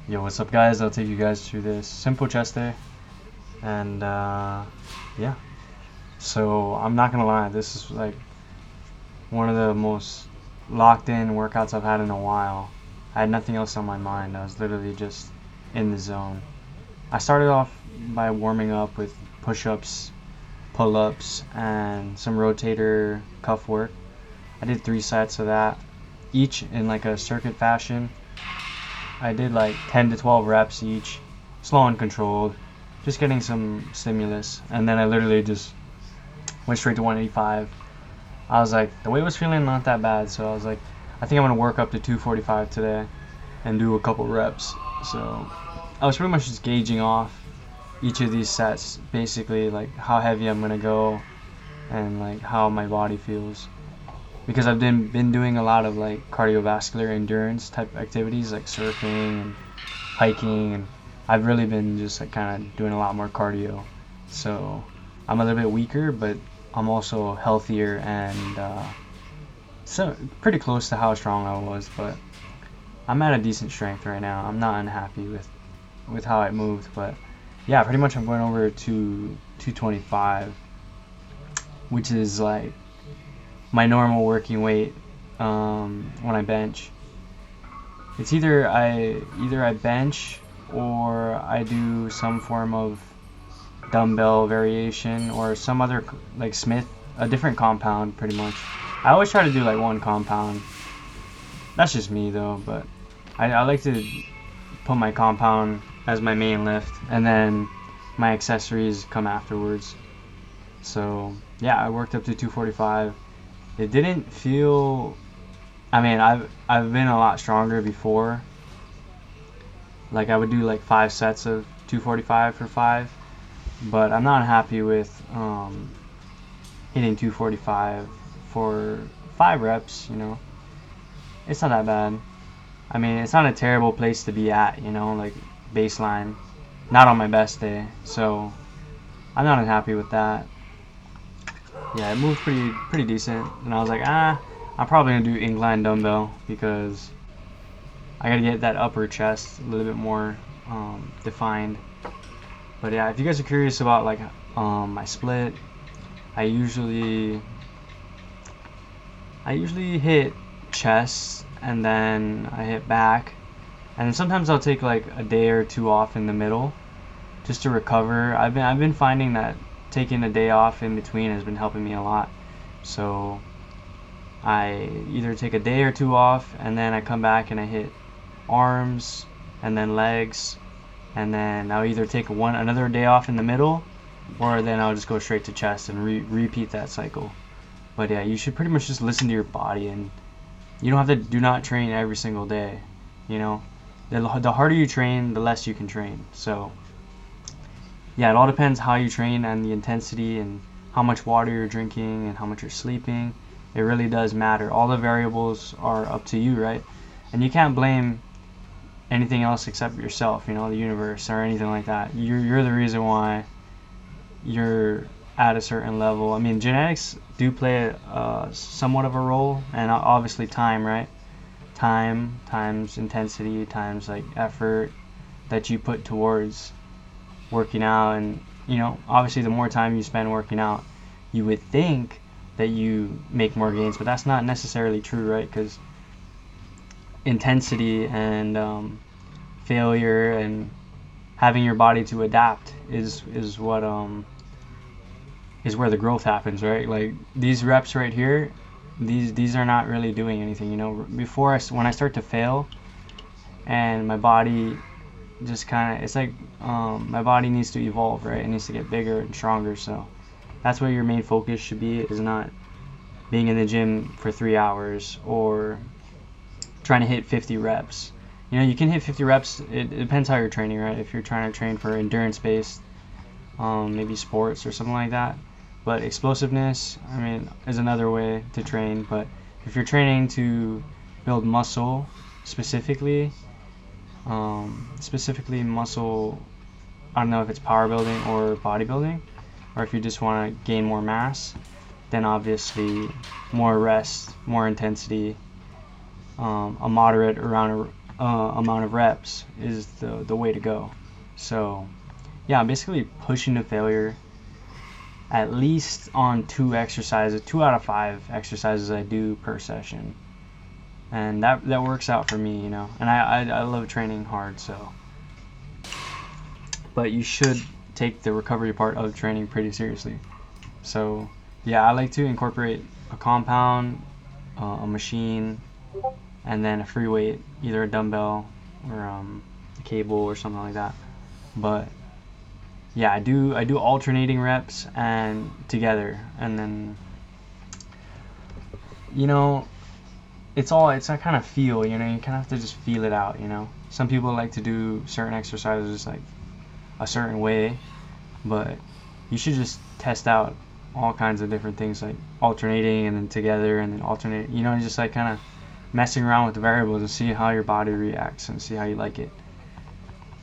Yo, what's up, guys? I'll take you guys through this simple chest day, and yeah. So I'm not gonna lie, this is like one of the most locked in workouts I've had in a while. I had nothing else on my mind. I was literally just in the zone. I started off by warming up with push-ups, pull-ups, and some rotator cuff work. I did 3 sets of that, each in like a circuit fashion. I did like 10 to 12 reps each, slow and controlled, just getting some stimulus. And then I literally just went straight to 185. I was like, the weight was feeling not that bad, so I was like, I think I'm gonna work up to 245 today and do a couple reps. So I was pretty much just gauging off each of these sets, basically like how heavy I'm gonna go and like how my body feels, because I've been doing a lot of like cardiovascular endurance type activities like surfing and hiking, and I've really been just like kind of doing a lot more cardio. So I'm a little bit weaker, but I'm also healthier and so pretty close to how strong I was. But I'm at a decent strength right now. I'm not unhappy with how it moved, but yeah, pretty much I'm going over to 225, which is like my normal working weight when I bench. It's either I bench or I do some form of dumbbell variation or some other like Smith, a different compound pretty much. I always try to do like one compound. That's just me though, but I like to put my compound as my main lift and then my accessories come afterwards. So yeah, I worked up to 245. It didn't feel. I mean, I've been a lot stronger before. Like I would do like 5 sets of 245 for 5, but I'm not happy with hitting 245 for 5 reps. It's not that bad. I mean, it's not a terrible place to be at. Like baseline. Not on my best day, so I'm not unhappy with that. Yeah, it moved pretty decent, and I was like, I'm probably gonna do incline dumbbell because I gotta get that upper chest a little bit more defined. But yeah, if you guys are curious about like my split, I usually hit chest and then I hit back, and then sometimes I'll take like a day or two off in the middle just to recover. I've been finding that taking a day off in between has been helping me a lot. So I either take a day or two off and then I come back and I hit arms and then legs, and then I'll either take another day off in the middle, or then I'll just go straight to chest and repeat that cycle. But yeah, you should pretty much just listen to your body, and you don't have to do not train every single day. You know, the harder you train, the less you can train. So yeah, it all depends how you train and the intensity and how much water you're drinking and how much you're sleeping. It really does matter. All the variables are up to you, right? And you can't blame anything else except yourself, the universe or anything like that. You're the reason why you're at a certain level. I mean, genetics do play somewhat of a role, and obviously time, right? Time times intensity times like effort that you put towards working out, and obviously the more time you spend working out, you would think that you make more gains, but that's not necessarily true, right? Because intensity and failure and having your body to adapt is what is where the growth happens, right? Like these reps right here, these are not really doing anything. When I start to fail and my body just kind of, it's like my body needs to evolve, right? It needs to get bigger and stronger. So that's where your main focus should be, is not being in the gym for 3 hours or trying to hit 50 reps. You can hit 50 reps. It depends how you're training, right? If you're trying to train for endurance based maybe sports or something like that. But explosiveness, I mean, is another way to train. But if you're training to build muscle specifically muscle, I don't know if it's power building or bodybuilding, or if you just want to gain more mass, then obviously more rest, more intensity, a moderate amount of reps is the way to go. So yeah, I'm basically pushing to failure at least on 2 exercises, 2 out of 5 exercises I do per session, and that works out for me, you know. And I love training hard, so. But you should take the recovery part of training pretty seriously. So yeah, I like to incorporate a compound, a machine, and then a free weight, either a dumbbell or a cable or something like that. But yeah, I do alternating reps and together, and then, you know, it's a kind of feel, you know. You kind of have to just feel it out, you know. Some people like to do certain exercises like a certain way, but you should just test out all kinds of different things, like alternating and then together and then alternate, you know, just like kind of messing around with the variables and see how your body reacts and see how you like it,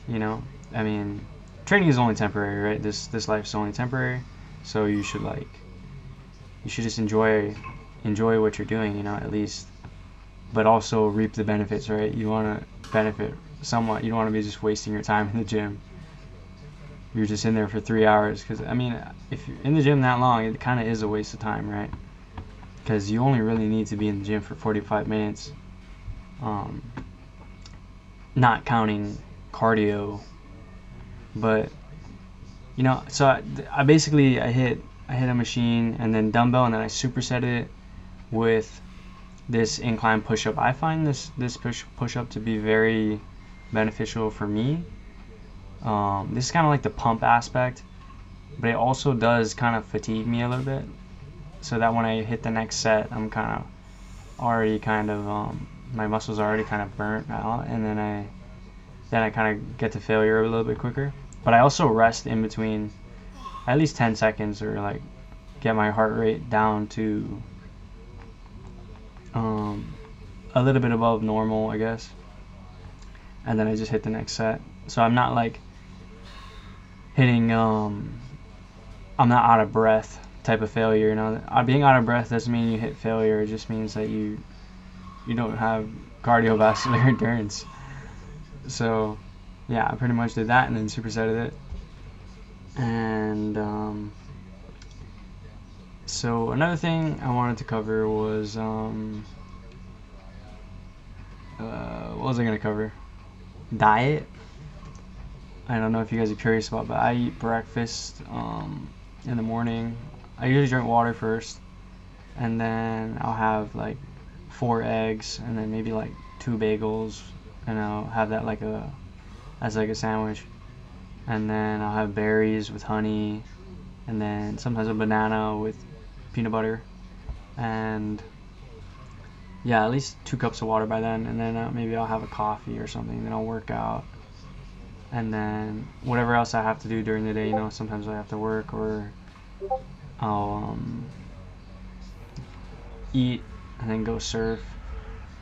you know. I mean, training is only temporary, right? This life's only temporary, so you should just enjoy what you're doing, you know, at least, but also reap the benefits, right? You want to benefit somewhat. You don't want to be just wasting your time in the gym. You're just in there for 3 hours, because I mean, if you're in the gym that long, it kind of is a waste of time, right? Because you only really need to be in the gym for 45 minutes, not counting cardio. But you know, so I basically I hit a machine and then dumbbell, and then I superset it with this incline push-up. I find this push-up to be very beneficial for me. This is kind of like the pump aspect, but it also does kind of fatigue me a little bit, so that when I hit the next set, I'm kind of already my muscles are already kind of burnt out, and then I kind of get to failure a little bit quicker. But I also rest in between at least 10 seconds, or like get my heart rate down to a little bit above normal, I guess, and then I just hit the next set. So I'm not like hitting I'm not out of breath type of failure, you know. Being out of breath doesn't mean you hit failure. It just means that you don't have cardiovascular endurance. So yeah, I pretty much did that and then supersetted it. And so another thing I wanted to cover was what was I gonna cover? Diet. I don't know if you guys are curious about, but I eat breakfast in the morning. I usually drink water first, and then I'll have like 4 eggs, and then maybe like 2 bagels, and I'll have that as like a sandwich. And then I'll have berries with honey, and then sometimes a banana with peanut butter, and yeah, at least 2 cups of water by then. And then maybe I'll have a coffee or something. Then I'll work out, and then whatever else I have to do during the day, you know. Sometimes I have to work, or I'll eat and then go surf.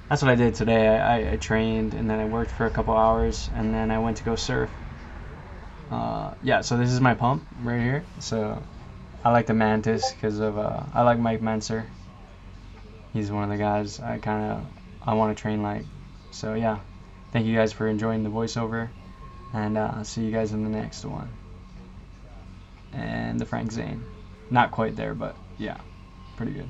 That's what I did today. I trained, and then I worked for a couple hours, and then I went to go surf. Yeah, so this is my pump right here. So I like the Mantis because of I like Mike Menser. He's one of the guys I want to train like. So yeah, thank you guys for enjoying the voiceover, and I'll see you guys in the next one. And the Frank Zane, not quite there, but yeah, pretty good.